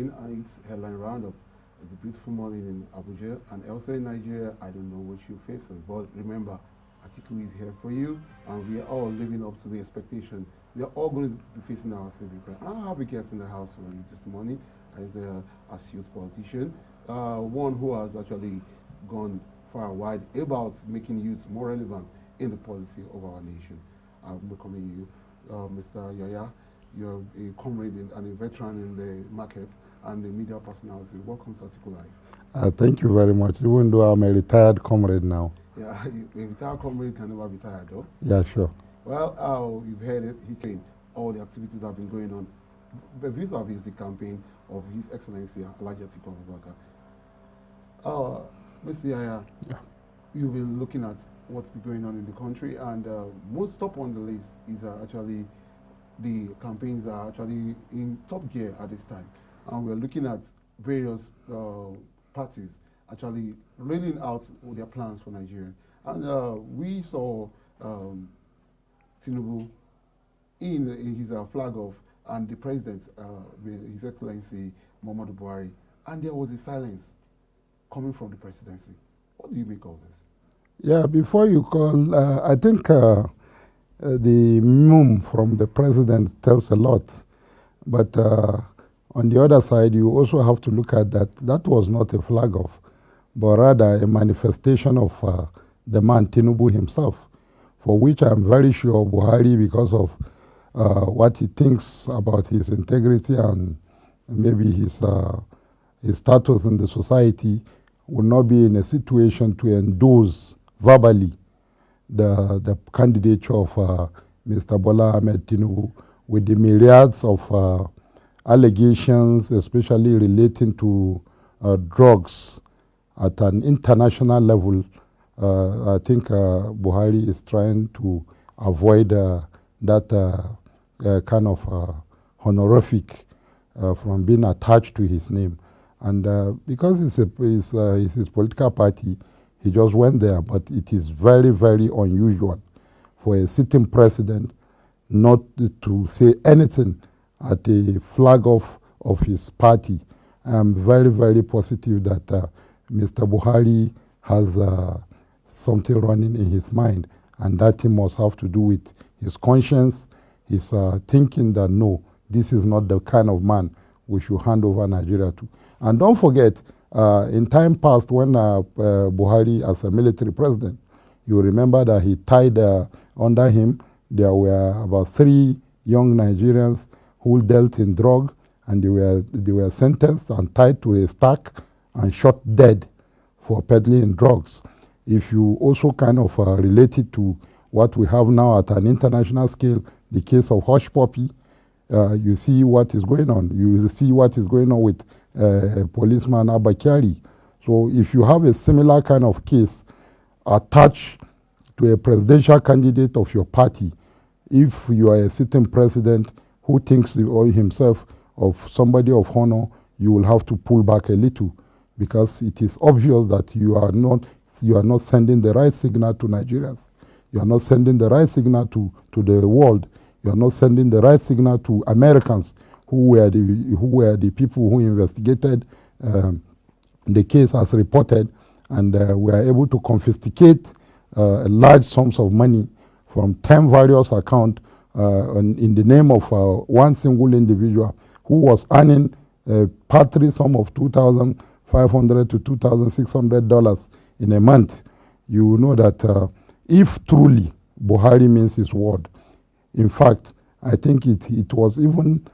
morning, and it's headline roundup. It's a beautiful morning in Abuja, and elsewhere in Nigeria, I don't know what you're facing, but remember, Atiku is here for you, and we are all living up to the expectation. We are all going to be facing our civic right. I have a guest in the house for you this morning, and is a astute politician, one who has actually gone far and wide about making youth more relevant in the policy of our nation. I'm welcoming you, Mr. Yaya. You're a comrade and a veteran in the market and a media personality. Welcome to AtikuLive. Thank you very much, even though I'm a retired comrade now. Yeah, a retired comrade can never be tired, though. Yeah, sure. Well, you've heard it. He trained all the activities that have been going on. But vis-a-vis the campaign of His Excellency Alhaji Atiku Abubakar. Mr. Yaya, you've been looking at what's been going on in the country, and most top on the list is actually the campaigns are actually in top gear at this time. And we're looking at various parties actually rolling out their plans for Nigeria. And we saw Tinubu in his flag off, and the president, His Excellency Muhammadu Buhari, and there was a silence coming from the presidency. What do you make of this? Yeah, before you call, I think the meme from the president tells a lot. But on the other side, you also have to look at that was not a flag off, but rather a manifestation of the man Tinubu himself, for which I'm very sure Buhari, because of what he thinks about his integrity and maybe his status in the society, will not be in a situation to endorse verbally the candidature of Mr. Bola Ahmed Tinubu, with the myriads of allegations, especially relating to drugs at an international level. I think Buhari is trying to avoid that kind of honorific from being attached to his name. And because it's his political party, he just went there. But it is very, very unusual for a sitting president not to say anything at a flag off of his party. I am very, very positive that Mr. Buhari has something running in his mind, and that thing must have to do with his conscience, his thinking that no, this is not the kind of man we should hand over Nigeria to. And don't forget, in time past when Buhari, as a military president, you remember that he tied under him, there were about 3 young Nigerians who dealt in drug, and they were sentenced and tied to a stack and shot dead for peddling drugs. If you also kind of relate it to what we have now at an international scale, the case of Hush Puppy, you see what is going on. You see what is going on with policeman Abakari. So if you have a similar kind of case attached to a presidential candidate of your party, if you are a sitting president who thinks himself of somebody of honor, you will have to pull back a little, because it is obvious that you are not sending the right signal to Nigerians. You are not sending the right signal to the world. You are not sending the right signal to Americans, who were the people who investigated the case as reported, and were able to confiscate large sums of money from 10 various accounts in the name of one single individual who was earning a paltry sum of $2,500 to $2,600 in a month. You know that if truly Buhari means his word, in fact, I think it was even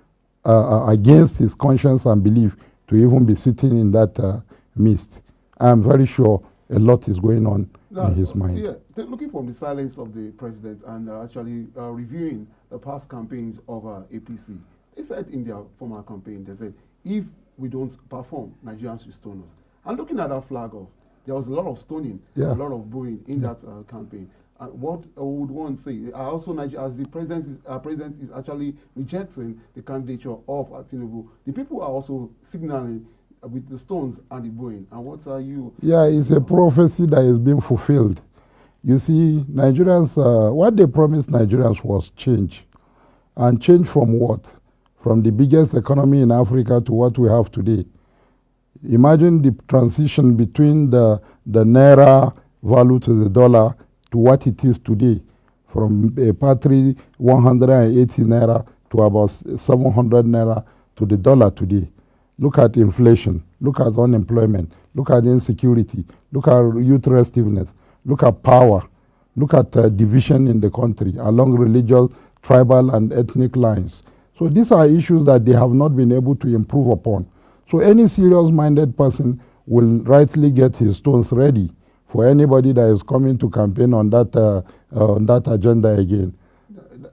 against his conscience and belief to even be sitting in that midst. I am very sure a lot is going on in his mind. Yeah, looking from the silence of the president and actually reviewing the past campaigns of APC, they said in their former campaign, they said, if we don't perform, Nigerians will stone us. And looking at that flag off, there was a lot of stoning, a lot of booing in that campaign. What would one say? Also, as the president is actually rejecting the candidature of Tinubu, the people are also signaling with the stones and the booing. And what are you? Yeah, it's a prophecy that is being fulfilled. You see, Nigerians, what they promised Nigerians was change. And change from what? from the biggest economy in Africa to what we have today. Imagine the transition between the naira value to the dollar to what it is today, from a paltry 180 naira to about 700 naira to the dollar today. Look at inflation, look at unemployment, look at insecurity, look at youth restiveness, look at power, look at division in the country along religious, tribal, and ethnic lines. So these are issues that they have not been able to improve upon. So any serious-minded person will rightly get his stones ready for anybody that is coming to campaign on that agenda again.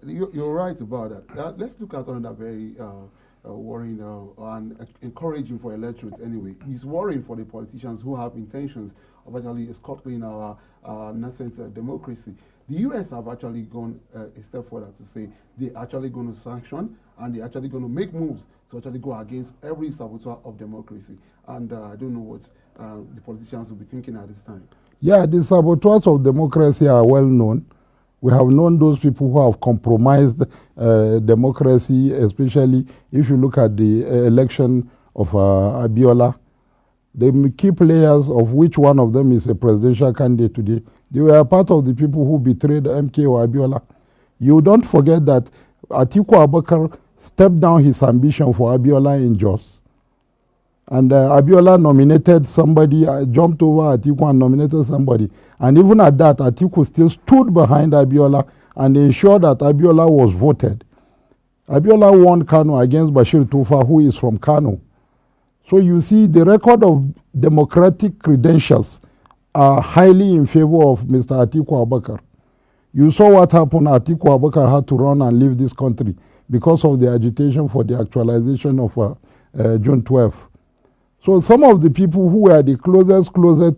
You're right about that. Let's look at another very worrying and encouraging for electorates anyway. It's worrying for the politicians who have intentions of actually scuttling our nascent democracy. The US have actually gone a step further to say they're actually going to sanction and they're actually going to make moves to actually go against every saboteur of democracy. And I don't know what the politicians will be thinking at this time. Yeah, the saboteurs of democracy are well known. We have known those people who have compromised democracy, especially if you look at the election of Abiola. The key players, of which one of them is a presidential candidate today, they were part of the people who betrayed MKO Abiola. You don't forget that Atiku Abubakar stepped down his ambition for Abiola in Jos. And Abiola nominated somebody, jumped over Atiku and nominated somebody. And even at that, Atiku still stood behind Abiola and ensured that Abiola was voted. Abiola won Kano against Bashir Tufa, who is from Kano. So you see, the record of democratic credentials are highly in favor of Mr. Atiku Abubakar. You saw what happened. Atiku Abubakar had to run and leave this country because of the agitation for the actualization of June 12. So some of the people who were the closest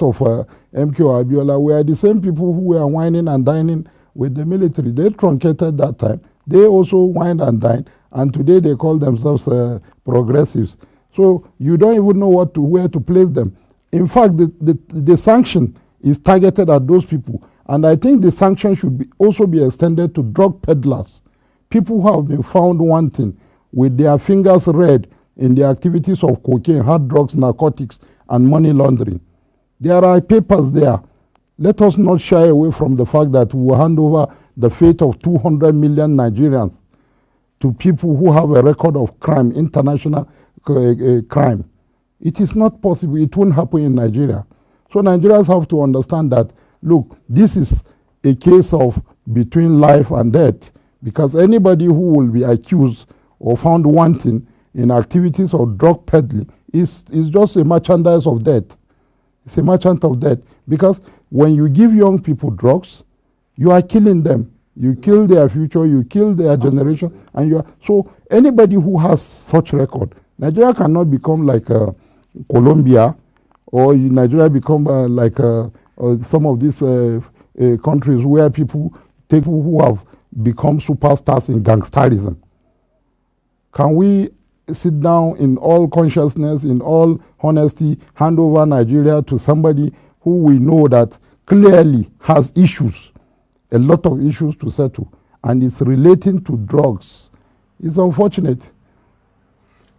of MKO Abiola were the same people who were whining and dining with the military. They truncated that time. They also whined and dined, and today they call themselves progressives. So you don't even know where to place them. In fact, the sanction is targeted at those people. And I think the sanction should also be extended to drug peddlers, people who have been found wanting with their fingers red in the activities of cocaine, hard drugs, narcotics, and money laundering. There are papers there. Let us not shy away from the fact that we will hand over the fate of 200 million Nigerians to people who have a record of crime, international crime. It is not possible. It won't happen in Nigeria. So Nigerians have to understand that, look, this is a case of between life and death, because anybody who will be accused or found wanting in activities of drug peddling is just a merchandise of death. It's a merchant of death. Because when you give young people drugs, you are killing them. You kill their future, you kill their generation, and you are, so anybody who has such record, Nigeria cannot become like Colombia, or Nigeria become like some of these countries where people who have become superstars in gangsterism. Can we sit down in all consciousness, in all honesty, hand over Nigeria to somebody who we know that clearly has issues, a lot of issues to settle, and it's relating to drugs? It's unfortunate.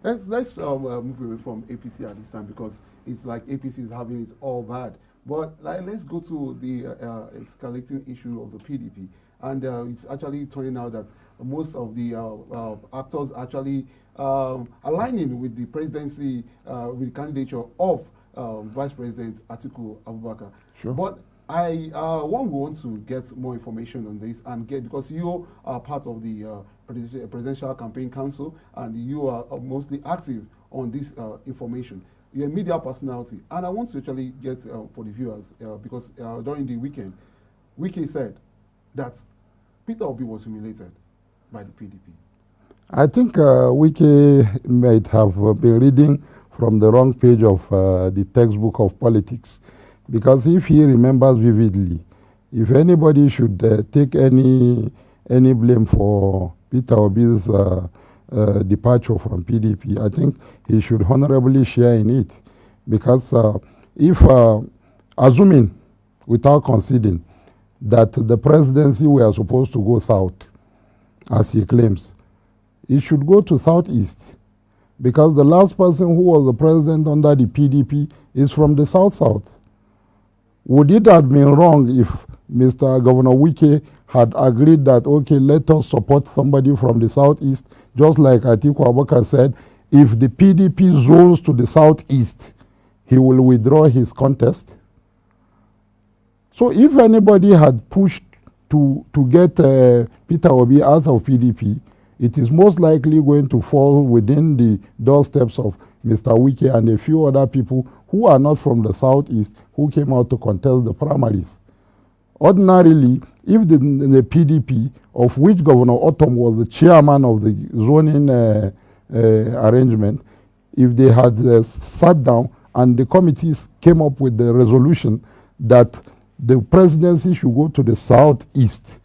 Let's move away from APC at this time, because it's like APC is having it all bad. But let's go to the escalating issue of the PDP. And it's actually turning out that most of the actors actually aligning with the presidency, with the candidature of Vice President Atiku Abubakar. Sure. But I want to get more information on this, and because you are part of the Presidential Campaign Council and you are mostly active on this information. You're a media personality, and I want to actually get for the viewers, because during the weekend, Wiki said that Peter Obi was humiliated by the PDP. I think Wiki might have been reading from the wrong page of the textbook of politics, because if he remembers vividly, if anybody should take any blame for Peter Obi's departure from PDP, I think he should honorably share in it, because if assuming, without conceding, that the presidency were supposed to go south, as he claims, it should go to Southeast, because the last person who was the president under the PDP is from the South-South. Would it have been wrong if Mr. Governor Wike had agreed that, okay, let us support somebody from the Southeast, just like Atiku Abubakar said, if the PDP zones to the Southeast, he will withdraw his contest? So if anybody had pushed to get Peter Obi out of PDP, it is most likely going to fall within the doorsteps of Mr. Wike and a few other people who are not from the Southeast who came out to contest the primaries. Ordinarily, if the PDP, of which Governor Otom was the chairman of the zoning arrangement, if they had sat down and the committees came up with the resolution that the presidency should go to the Southeast,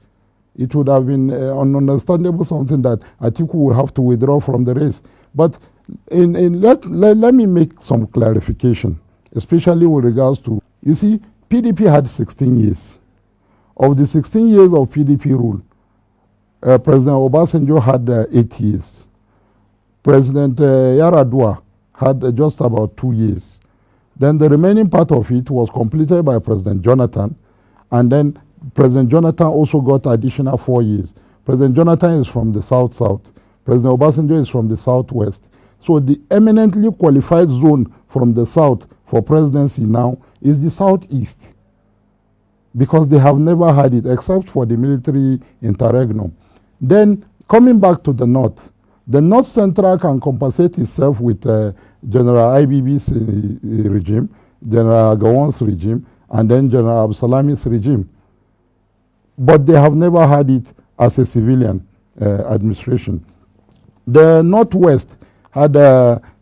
it would have been ununderstandable something that Atiku would have to withdraw from the race. But let me make some clarification, especially with regards to, you see, PDP had 16 years. Of the 16 years of PDP rule, President Obasanjo had 8 years. President Yaradua had just about 2 years. Then the remaining part of it was completed by President Jonathan, and then President Jonathan also got additional 4 years. President Jonathan is from the South-South. President Obasanjo is from the Southwest. So the eminently qualified zone from the South for presidency now is the Southeast, because they have never had it except for the military interregnum. Then coming back to the North Central can compensate itself with General IBB's regime, General Gowon's regime, and then General Absalami's regime. But they have never had it as a civilian administration. The Northwest had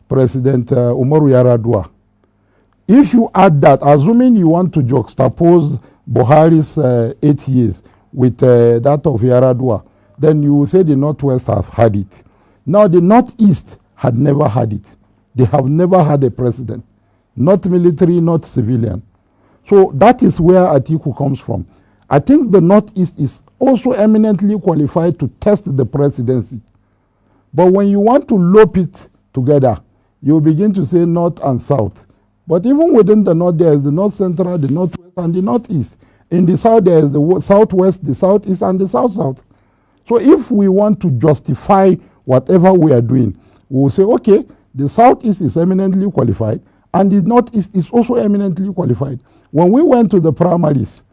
President Umaru Yar'Adua. If you add that, assuming you want to juxtapose Buhari's 8 years with that of Yar'Adua, then you will say the Northwest have had it. Now the Northeast had never had it. They have never had a president, not military, not civilian. So that is where Atiku comes from. I think the Northeast is also eminently qualified to test the presidency. But when you want to loop it together, you begin to say North and South. But even within the North, there is the North Central, the Northwest, and the Northeast. In the South, there is the Southwest, the Southeast, and the South-South. So if we want to justify whatever we are doing, we will say, okay, the Southeast is eminently qualified, and the Northeast is also eminently qualified. When we went to the primaries,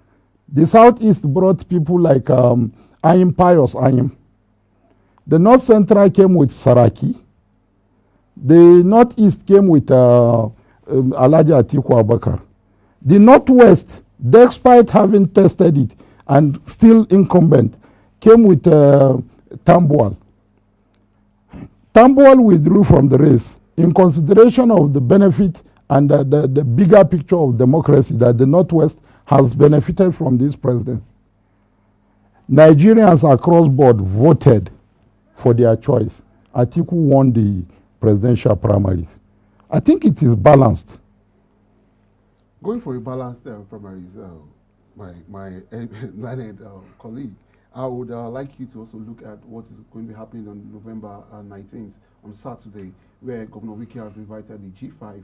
the Southeast brought people like Ayim Pius Ayim. The North Central came with Saraki. The Northeast came with Alhaji Atiku Abubakar. The Northwest, despite having tested it and still incumbent, came with Tambuwal. Tambuwal withdrew from the race in consideration of the benefit and the bigger picture of democracy that the Northwest has benefited from this presidency. Nigerians across board voted for their choice. Atiku won the presidential primaries. I think it is balanced. Going for a balanced primaries, my learned colleague, I would like you to also look at what is going to be happening on November 19th, on Saturday, where Governor Wike has invited the G5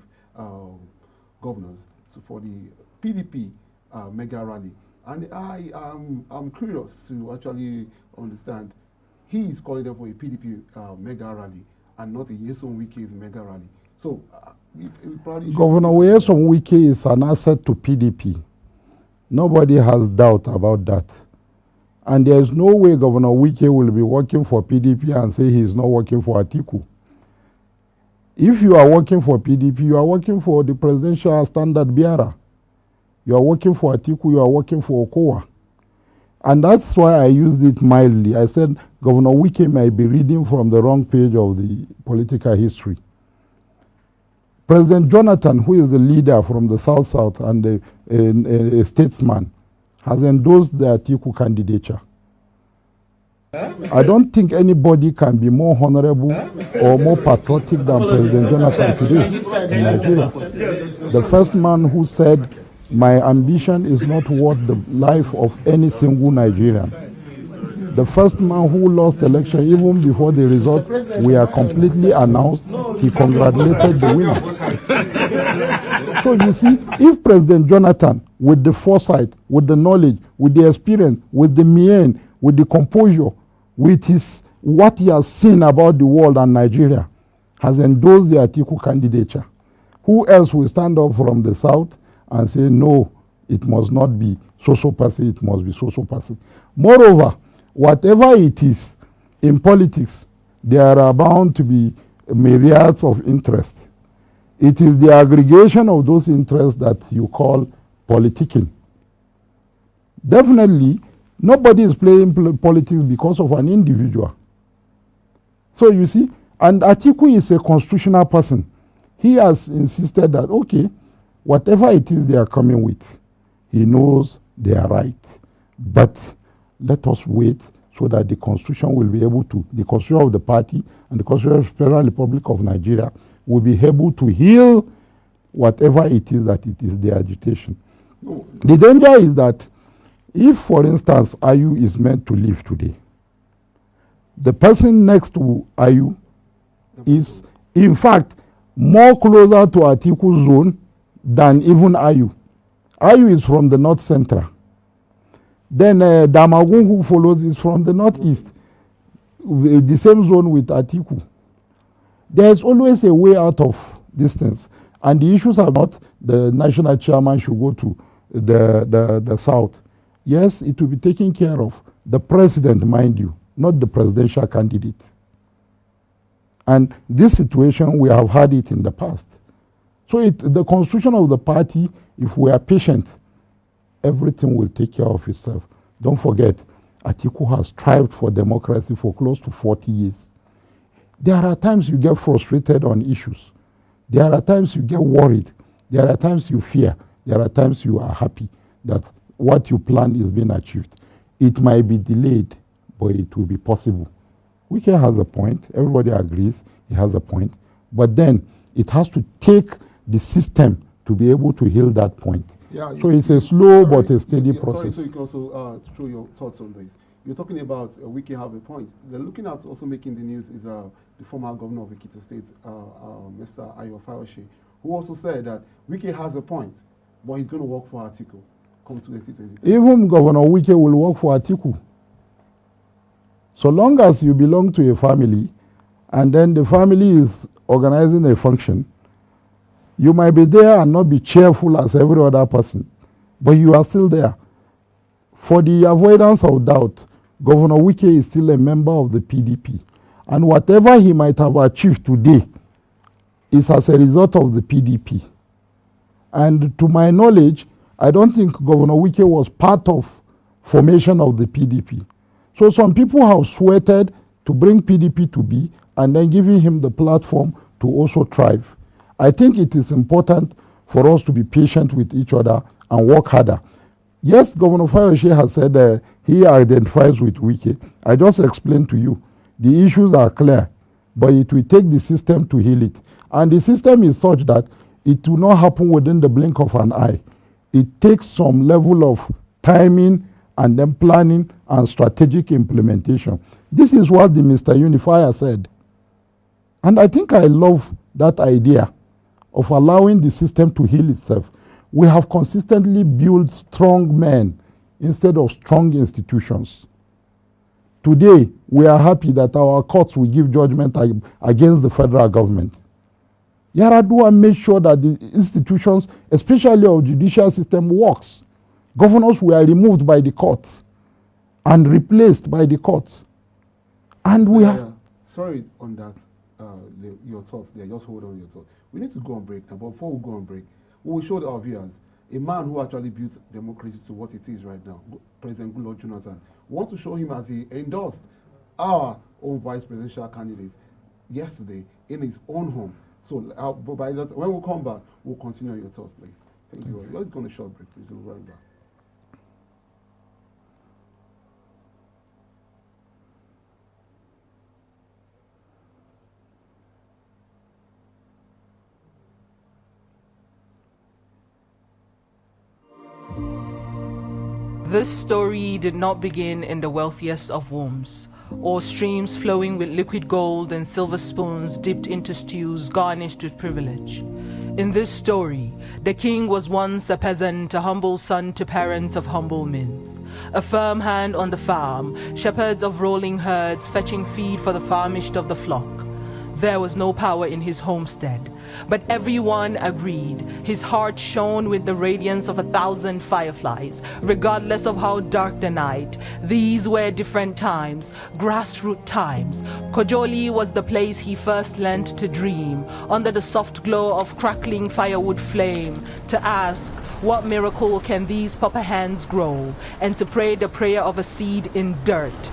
governors for the PDP mega rally. And I'm curious to actually understand, he is calling them for a PDP mega rally and not a Nyesom Wike's mega rally. So we probably Governor Nyesom Wike is an asset to PDP. Nobody has doubt about that. And there is no way Governor Wike will be working for PDP and say he is not working for Atiku. If you are working for PDP, you are working for the presidential standard bearer. You are working for Atiku, you are working for Okowa. And that's why I used it mildly. I said Governor Wike might be reading from the wrong page of the political history. President Jonathan, who is the leader from the South-South and a statesman, has endorsed the Atiku candidature. I don't think anybody can be more honorable or more patriotic than President Jonathan today in Nigeria. The first man who said, my ambition is not worth the life of any single Nigerian. The first man who lost election, even before the results were completely announced, he congratulated the winner. So you see, if President Jonathan, with the foresight, with the knowledge, with the experience, with the mien, with the composure, with his what he has seen about the world and Nigeria, has endorsed the Atiku candidature, who else will stand up from the south and say, no, it must not be so-so person, it must be so-so person. Moreover, whatever it is, in politics, there are bound to be myriads of interests. It is the aggregation of those interests that you call politicking. Definitely, nobody is playing politics because of an individual. So you see, and Atiku is a constitutional person. He has insisted that, okay, whatever it is they are coming with, he knows they are right. But let us wait so that the constitution will be able to, the constitution of the party and the constitution of the Federal Republic of Nigeria will be able to heal whatever it is that it is their agitation. No. The danger is that if, for instance, Ayu is meant to leave today, the person next to Ayu is, in fact, more closer to Atiku's zone than even Ayu. Ayu is from the north central. Then Damagun, who follows, is from the northeast, the same zone with Atiku. There's always a way out of distance. And the issues are not the national chairman should go to the south. Yes, it will be taken care of. The president, mind you, not the presidential candidate. And this situation, we have had it in the past. So the constitution of the party, if we are patient, everything will take care of itself. Don't forget, Atiku has strived for democracy for close to 40 years. There are times you get frustrated on issues. There are times you get worried. There are times you fear. There are times you are happy that what you plan is being achieved. It might be delayed, but it will be possible. Wike has a point. Everybody agrees he has a point. But then it has to take the system to be able to heal that point. Yeah, so it's a slow but a steady process. So you can also throw your thoughts on this. You're talking about Wike have a point. They're looking at also making the news is the former governor of Ekiti State, Mr. Ayo Fayose, who also said that Wike has a point, but he's going to work for Atiku come 2020. Even Governor Wike will work for Atiku. So long as you belong to a family, and then the family is organizing a function, you might be there and not be cheerful as every other person, but you are still there. For the avoidance of doubt, Governor Wike is still a member of the PDP. And whatever he might have achieved today is as a result of the PDP. And to my knowledge, I don't think Governor Wike was part of formation of the PDP. So some people have sweated to bring PDP to be and then giving him the platform to also thrive. I think it is important for us to be patient with each other and work harder. Yes, Governor Fayose has said he identifies with Wike. I just explained to you. The issues are clear, but it will take the system to heal it. And the system is such that it will not happen within the blink of an eye. It takes some level of timing and then planning and strategic implementation. This is what the Mr. Unifier said. And I think I love that idea of allowing the system to heal itself. We have consistently built strong men instead of strong institutions. Today, we are happy that our courts will give judgment against the federal government. Yaradua made sure that the institutions, especially our judicial system, works. Governors were removed by the courts and replaced by the courts. And we have... Sorry on that, your thoughts there. Just hold on your thoughts. We need to go on break now, but before we go on break, we will show our viewers a man who actually built democracy to what it is right now, President Goodluck Jonathan. We want to show him as he endorsed our own vice presidential candidate yesterday in his own home. So by that, when we come back, we'll continue your thoughts, please. Thank you. Let's go on a short break, please. We'll be right back. This story did not begin in the wealthiest of wombs, or streams flowing with liquid gold and silver spoons dipped into stews garnished with privilege. In this story, the king was once a peasant, a humble son to parents of humble minds. A firm hand on the farm, shepherds of rolling herds fetching feed for the famished of the flock. There was no power in his homestead, but everyone agreed. His heart shone with the radiance of 1,000 fireflies, regardless of how dark the night. These were different times, grassroots times. Kojoli was the place he first learned to dream, under the soft glow of crackling firewood flame, to ask, what miracle can these pauper hands grow, and to pray the prayer of a seed in dirt.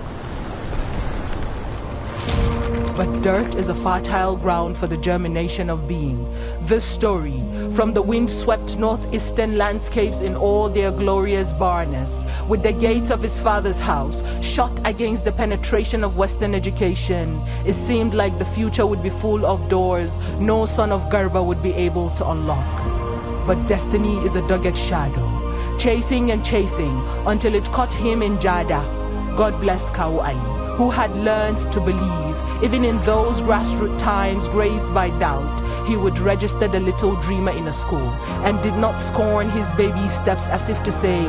But dirt is a fertile ground for the germination of being. This story, from the wind-swept northeastern landscapes in all their glorious barrenness, with the gates of his father's house shut against the penetration of Western education, it seemed like the future would be full of doors no son of Garba would be able to unlock. But destiny is a dogged shadow, chasing and chasing until it caught him in Jada. God bless Kau Ali, who had learned to believe, even in those grassroots times grazed by doubt. He would register the little dreamer in a school and did not scorn his baby steps as if to say,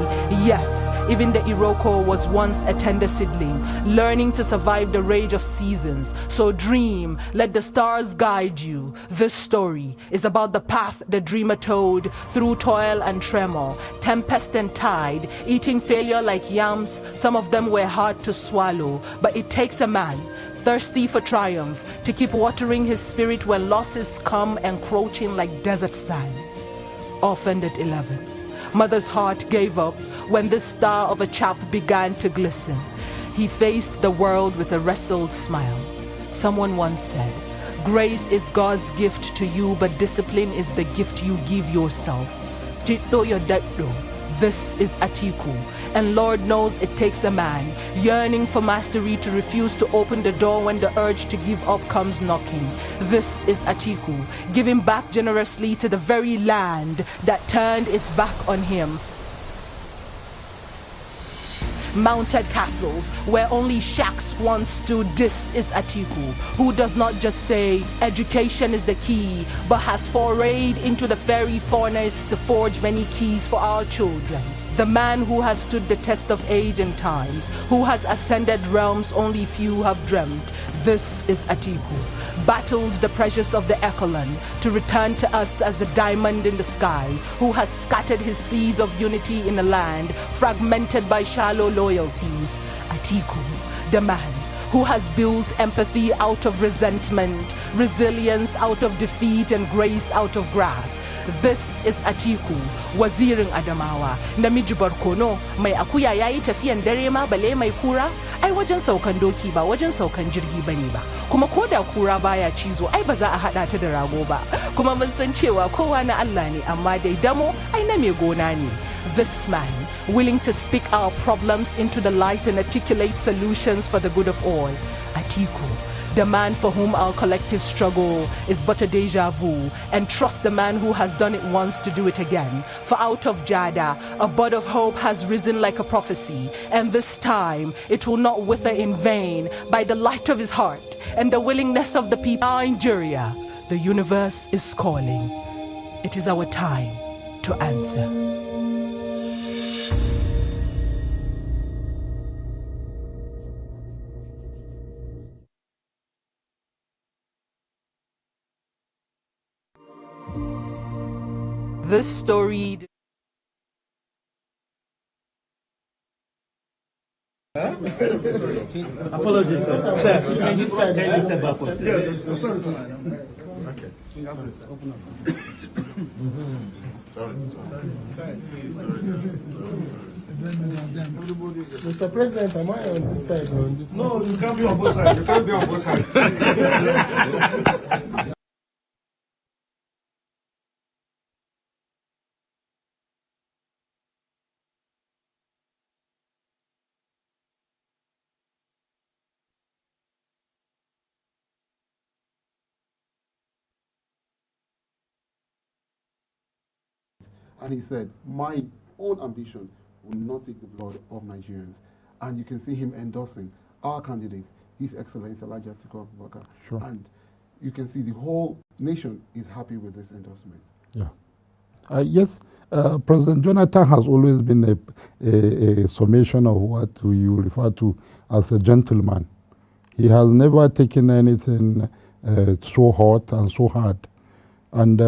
yes, even the Iroko was once a tender seedling, learning to survive the rage of seasons. So dream, let the stars guide you. This story is about the path the dreamer towed through toil and tremor, tempest and tide, eating failure like yams. Some of them were hard to swallow, but it takes a man thirsty for triumph to keep watering his spirit when losses come encroaching like desert sands. Orphaned at 11, mother's heart gave up when the star of a chap began to glisten. He faced the world with a wrestled smile. Someone once said, grace is God's gift to you, but discipline is the gift you give yourself. Tito your daddo. This is Atiku, and Lord knows it takes a man yearning for mastery to refuse to open the door when the urge to give up comes knocking. This is Atiku, giving back generously to the very land that turned its back on him. Mounted castles where only shacks once stood. This is Atiku, who does not just say education is the key, but has forayed into the fairy furnace to forge many keys for our children. The man who has stood the test of age and times, who has ascended realms only few have dreamt. This is Atiku, battled the pressures of the Echelon to return to us as the diamond in the sky, who has scattered his seeds of unity in a land fragmented by shallow loyalties. Atiku, the man who has built empathy out of resentment, resilience out of defeat, and grace out of grass. This is Atiku, wazirin Adamawa, namiji barkono, mai akuya yayi tafiyan dare ma bale mai kura, ai wajen saukan doki ba wajen saukan jirgi bane ba, kuma koda kura baya cizo ai ba za a hada ta da rago ba, kuma mun san cewa kowa na Allah ne amma dai damo ai na mai gona ne. This man, willing to speak our problems into the light and articulate solutions for the good of all. Atiku, the man for whom our collective struggle is but a deja vu, and trust the man who has done it once to do it again. For out of Jada, a bud of hope has risen like a prophecy, and this time it will not wither in vain. By the light of his heart and the willingness of the people in Nigeria, the universe is calling. It is our time to answer. This story... Apologies, sir. Sir, can you step backward? Yes. Sorry. Okay. Open up. Sorry. Mr. President, am I on this side or on this side? No, you can't be on both sides. You can't be on both sides. And he said, my own ambition will not take the blood of Nigerians. And you can see him endorsing our candidate, His Excellency Elijah Atiku Abubakar. Sure. And you can see the whole nation is happy with this endorsement. Yeah. Yes, President Jonathan has always been a summation of what you refer to as a gentleman. He has never taken anything so hot and so hard. And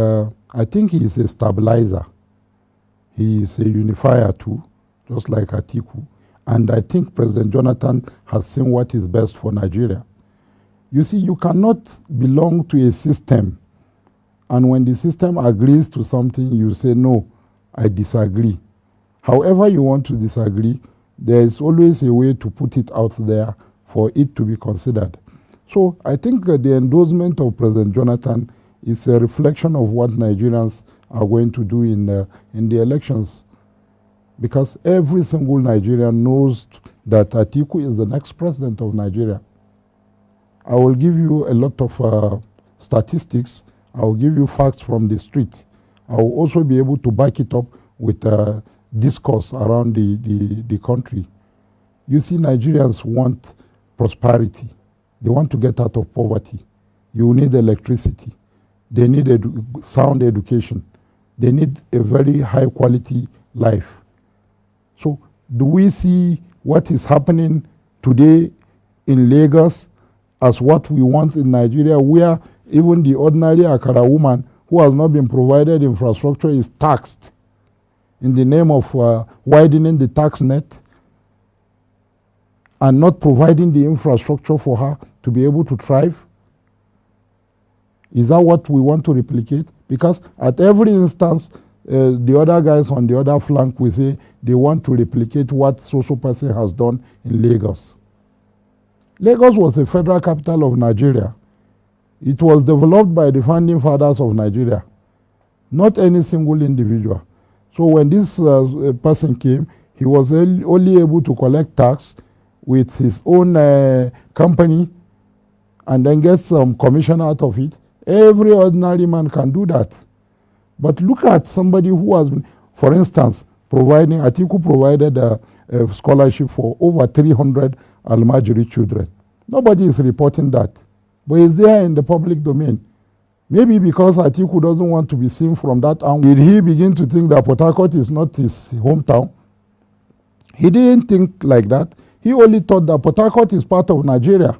I think he is a stabilizer. He is a unifier too, just like Atiku. And I think President Jonathan has seen what is best for Nigeria. You see, you cannot belong to a system, and when the system agrees to something, you say, no, I disagree. However you want to disagree, there is always a way to put it out there for it to be considered. So I think the endorsement of President Jonathan is a reflection of what Nigerians are going to do in the elections, because every single Nigerian knows that Atiku is the next president of Nigeria. I will give you a lot of statistics. I will give you facts from the street. I will also be able to back it up with discourse around the country. You see, Nigerians want prosperity. They want to get out of poverty. You need electricity. They need sound education. They need a very high quality life. So do we see what is happening today in Lagos as what we want in Nigeria, where even the ordinary Akara woman who has not been provided infrastructure is taxed in the name of widening the tax net and not providing the infrastructure for her to be able to thrive? Is that what we want to replicate? Because at every instance, the other guys on the other flank will say they want to replicate what so-so person has done in Lagos. Lagos was the federal capital of Nigeria. It was developed by the founding fathers of Nigeria, not any single individual. So when this person came, he was only able to collect tax with his own company and then get some commission out of it. Every ordinary man can do that. But look at somebody who has been, for instance, Atiku provided a scholarship for over 300 Almajiri children. Nobody is reporting that, but it's there in the public domain. Maybe because Atiku doesn't want to be seen from that angle, did he begin to think that Port Harcourt is not his hometown? He didn't think like that. He only thought that Port Harcourt is part of Nigeria,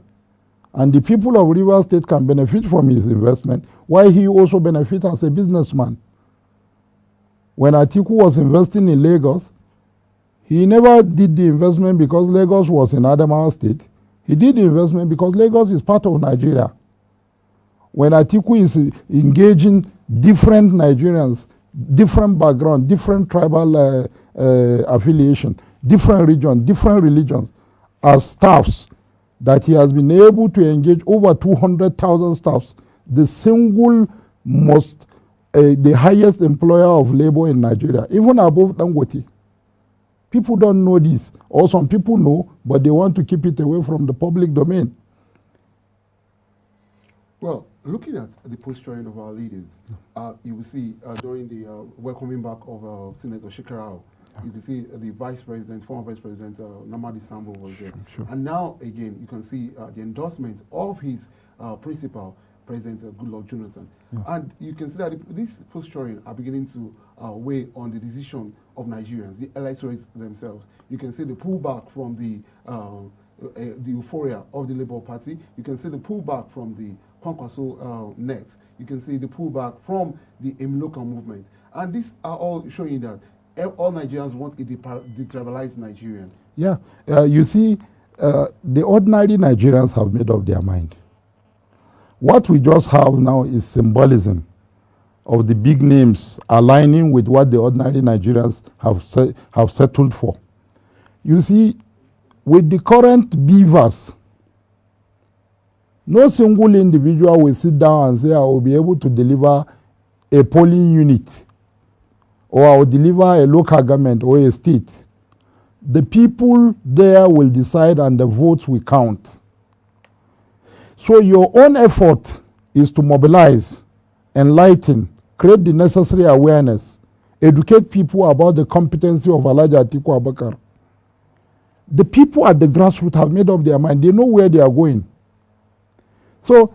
and the people of Rivers State can benefit from his investment, while he also benefits as a businessman. When Atiku was investing in Lagos, he never did the investment because Lagos was in Adamawa State. He did the investment because Lagos is part of Nigeria. When Atiku is engaging different Nigerians, different background, different tribal affiliation, different region, different religions, as staffs, that he has been able to engage over 200,000 staffs, the single most, the highest employer of labor in Nigeria, even above Dangote. People don't know this, or some people know, but they want to keep it away from the public domain. Well, looking at the posturing of our leaders, you will see during the welcoming back of Senator Shekarau, you can see the Vice President, former Vice President Namadi Sambo was there. Sure. And now, again, you can see the endorsement of his principal, President Goodluck Jonathan. Yeah. And you can see that these posturing are beginning to weigh on the decision of Nigerians, the electorates themselves. You can see the pullback from the euphoria of the Labour Party. You can see the pullback from the Kwankwaso nets. You can see the pullback from the Imloka movement. And these are all showing that all Nigerians want a detribalized Nigerian. Yeah, you see, the ordinary Nigerians have made up their mind. What we just have now is symbolism of the big names aligning with what the ordinary Nigerians have settled for. You see, with the current beavers, no single individual will sit down and say, I will be able to deliver a polling unit, or I will deliver a local government or a state. The people there will decide and the votes will count. So your own effort is to mobilize, enlighten, create the necessary awareness, educate people about the competency of Alhaji Atiku Abubakar. The people at the grassroots have made up their mind. They know where they are going. So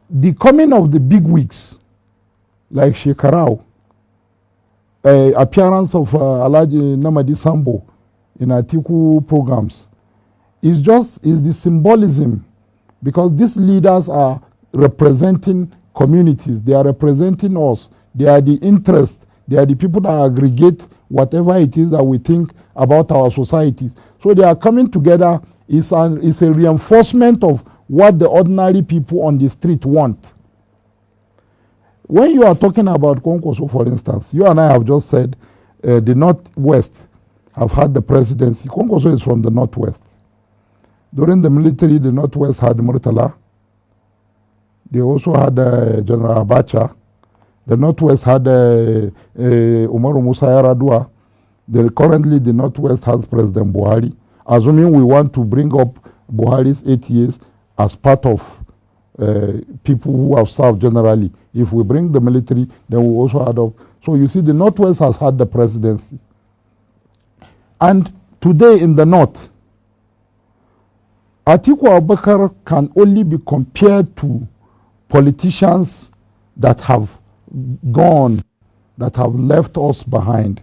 the coming of the big wigs, like Shekarau, appearance of Alhaji Namadi Sambo in Atiku programs, is the symbolism, because these leaders are representing communities. They are representing us. They are the interest. They are the people that aggregate whatever it is that we think about our societies. So they are coming together. It's a reinforcement of what the ordinary people on the street want. When you are talking about Konkoso, for instance, you and I have just said the Northwest have had the presidency. Konkoso is from the Northwest. During the military, the Northwest had Murtala. They also had General Abacha. The Northwest had Umaru Musa Yar'Adua. Currently, the Northwest has President Buhari. Assuming we want to bring up Buhari's 8 years as part of people who have served generally. If we bring the military, then we also add up. So you see, the Northwest has had the presidency. And today in the North, Atiku Abubakar can only be compared to politicians that have gone, that have left us behind.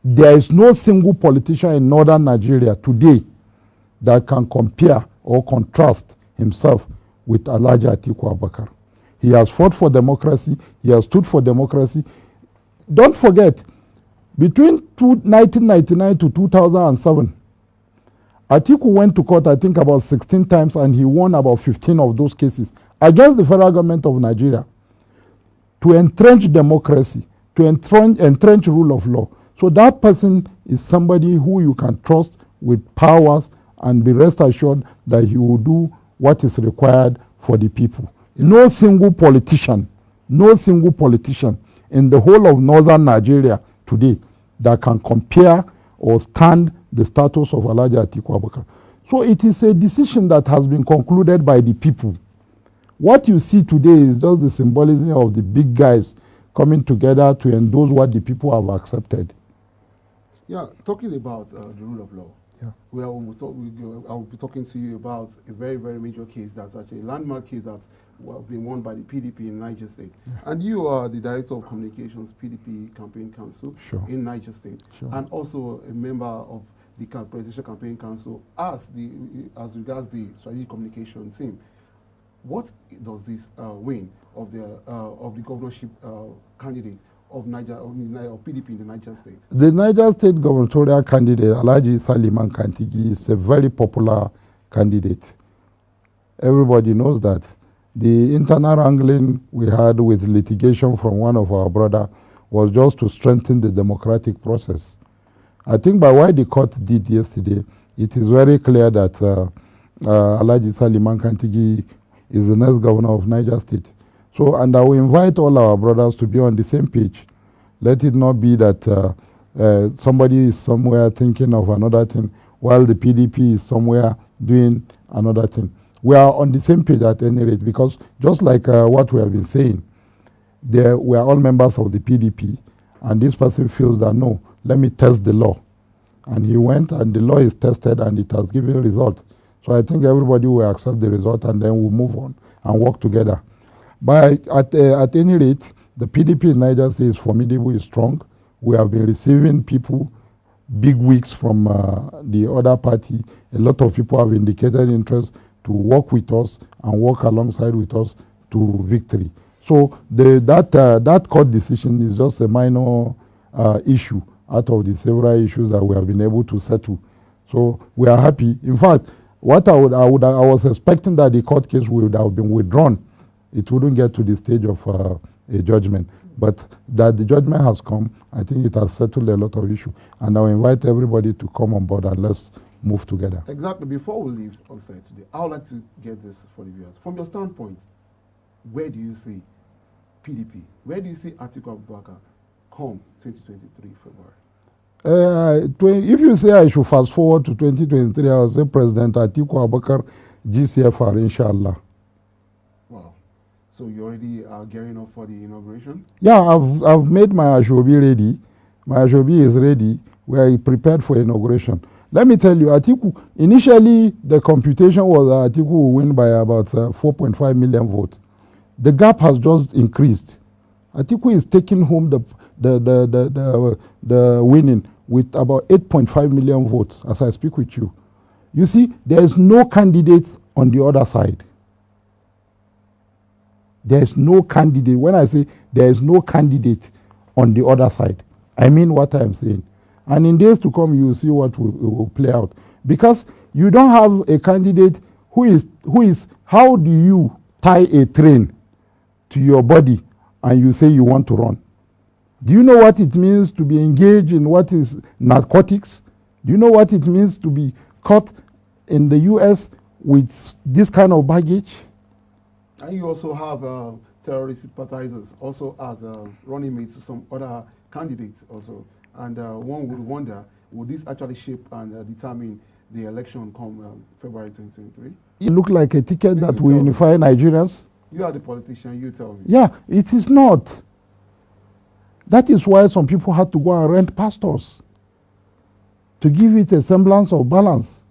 There is no single politician in northern Nigeria today that can compare or contrast himself with Alhaji Atiku Abubakar. He has fought for democracy. He has stood for democracy. Don't forget, between 1999 to 2007, Atiku went to court, I think, about 16 times, and he won about 15 of those cases against the federal government of Nigeria to entrench democracy, to entrench rule of law. So that person is somebody who you can trust with powers and be rest assured that he will do what is required for the people. No single politician in the whole of northern Nigeria today that can compare or stand the status of Alhaji Atiku Abubakar. So it is a decision that has been concluded by the people. What you see today is just the symbolism of the big guys coming together to endorse what the people have accepted. Yeah, talking about the rule of law. Yeah. I will be talking to you about a very, very major case that's actually a landmark case that's been won by the PDP in Niger State. Yeah. And you are the Director of Communications, PDP Campaign Council in Niger State, and also a member of the Presidential Campaign Council as regards the strategic communication team. What does this win of the governorship candidate of PDP in the Niger State? The Niger State gubernatorial candidate, Alhaji Saliman Kantigi, is a very popular candidate. Everybody knows that. The internal wrangling we had with litigation from one of our brothers was just to strengthen the democratic process. I think by what the court did yesterday, it is very clear that Alhaji Saliman Kantigi is the next governor of Niger State. So, and I will invite all our brothers to be on the same page. Let it not be that somebody is somewhere thinking of another thing while the PDP is somewhere doing another thing. We are on the same page at any rate, because just like what we have been saying, we are all members of the PDP, and this person feels that, no, let me test the law. And he went, and the law is tested, and it has given a result. So I think everybody will accept the result, and then we'll move on and work together. But at any rate, the PDP in Niger State is formidable, is strong. We have been receiving people, big wigs from the other party. A lot of people have indicated interest to work with us and work alongside with us to victory. So that court decision is just a minor issue out of the several issues that we have been able to settle. So we are happy. In fact, what I was expecting that the court case would have been withdrawn. It wouldn't get to the stage of a judgment. But that the judgment has come, I think it has settled a lot of issues. And I will invite everybody to come on board and let's move together. Exactly. Before we leave on site today, I would like to get this for the viewers. From your standpoint, where do you see PDP? Where do you see Atiku Abubakar come 2023 February? If you say I should fast forward to 2023, I will say President Atiku Abubakar, GCFR, inshallah. Wow. So you already are gearing up for the inauguration? Yeah, I've made my Ashobi ready. My Ashobi is ready. We are prepared for inauguration. Let me tell you, Atiku, initially the computation was that Atiku will win by about 4.5 million votes. The gap has just increased. Atiku is taking home the winning with about 8.5 million votes as I speak with you. You see, there is no candidate on the other side. There is no candidate. When I say there is no candidate on the other side, I mean what I am saying. And in days to come, you will see what will play out. Because you don't have a candidate who is, how do you tie a train to your body and you say you want to run? Do you know what it means to be engaged in what is narcotics? Do you know what it means to be caught in the US with this kind of baggage? And you also have terrorist sympathizers also as running mates to some other candidates also. And one would wonder, would this actually shape and determine the election come February 2023? It look like a ticket that will unify Nigerians. You are the politician, you tell me. Yeah, it is not. That is why some people had to go and rent pastors to give it a semblance of balance.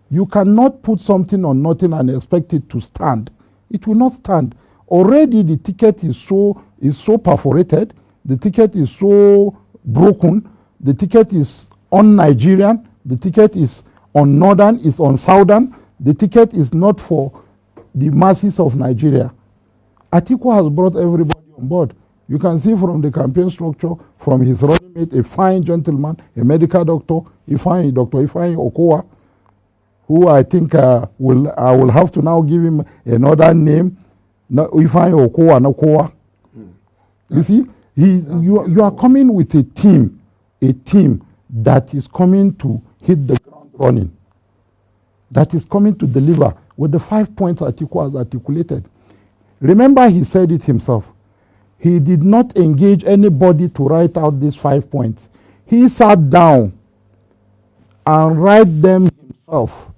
You cannot put something on nothing and expect it to stand. It will not stand. Already the ticket is so perforated, the ticket is so broken, the ticket is un-Nigerian, the ticket is on northern, is on southern, the ticket is not for the masses of Nigeria. Atiku has brought everybody on board. You can see from the campaign structure, from his running mate, a fine gentleman, a medical doctor, Dr. Ifeanyi Okowa, who I think I will have to now give him another name, Ifeanyi Okowa. You see, you are coming with a team that is coming to hit the ground running, that is coming to deliver with the 5 points Atiku has articulated. Remember, he said it himself. He did not engage anybody to write out these 5 points. He sat down and write them himself.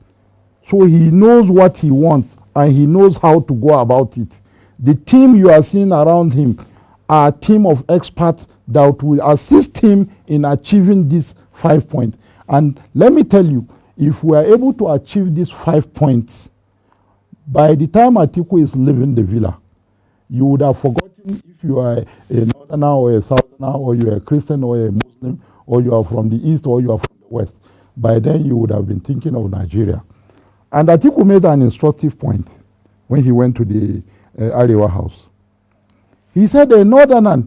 So he knows what he wants and he knows how to go about it. The team you are seeing around him are a team of experts that will assist him in achieving these 5 points. And let me tell you, if we are able to achieve these 5 points, by the time Atiku is leaving the villa, you would have forgotten if you are a northerner or a southerner, or you are a Christian or a Muslim, or you are from the east or you are from the west. By then you would have been thinking of Nigeria. And Atiku made an instructive point when he went to the Arewa house. He said a northerner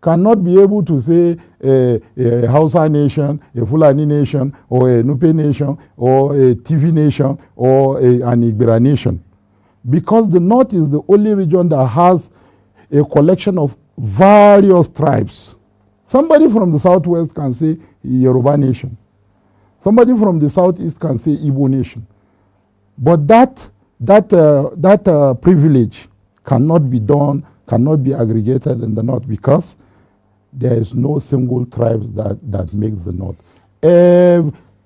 cannot be able to say a Hausa nation, a Fulani nation, or a Nupe nation, or a TV nation, or an Igbira nation. Because the north is the only region that has a collection of various tribes. Somebody from the southwest can say Yoruba nation. Somebody from the southeast can say Igbo nation. But that privilege cannot be done, cannot be aggregated in the north, because there is no single tribe that makes the north.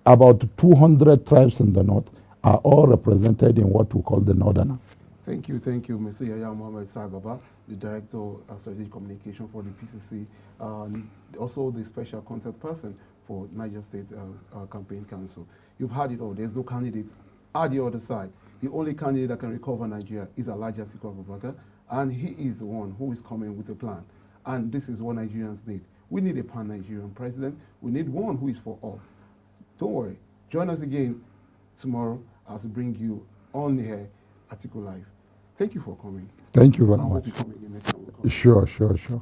About 200 tribes in the north are all represented in what we call the northerner. Thank you, Mr. Yahya Mohammed Sagaba, the Director of Strategic Communication for the PCC, also the Special Contact Person for Niger State Campaign Council. You've had it all. There's no candidate at the other side. The only candidate that can recover Nigeria is Alhaji Atiku Abubakar, and he is the one who is coming with a plan. And this is what Nigerians need. We need a pan-Nigerian president. We need one who is for all. Don't worry. Join us again tomorrow as we bring you on the air AtikuLive. Thank you for coming. Thank you very much. I hope you come again next time. Sure.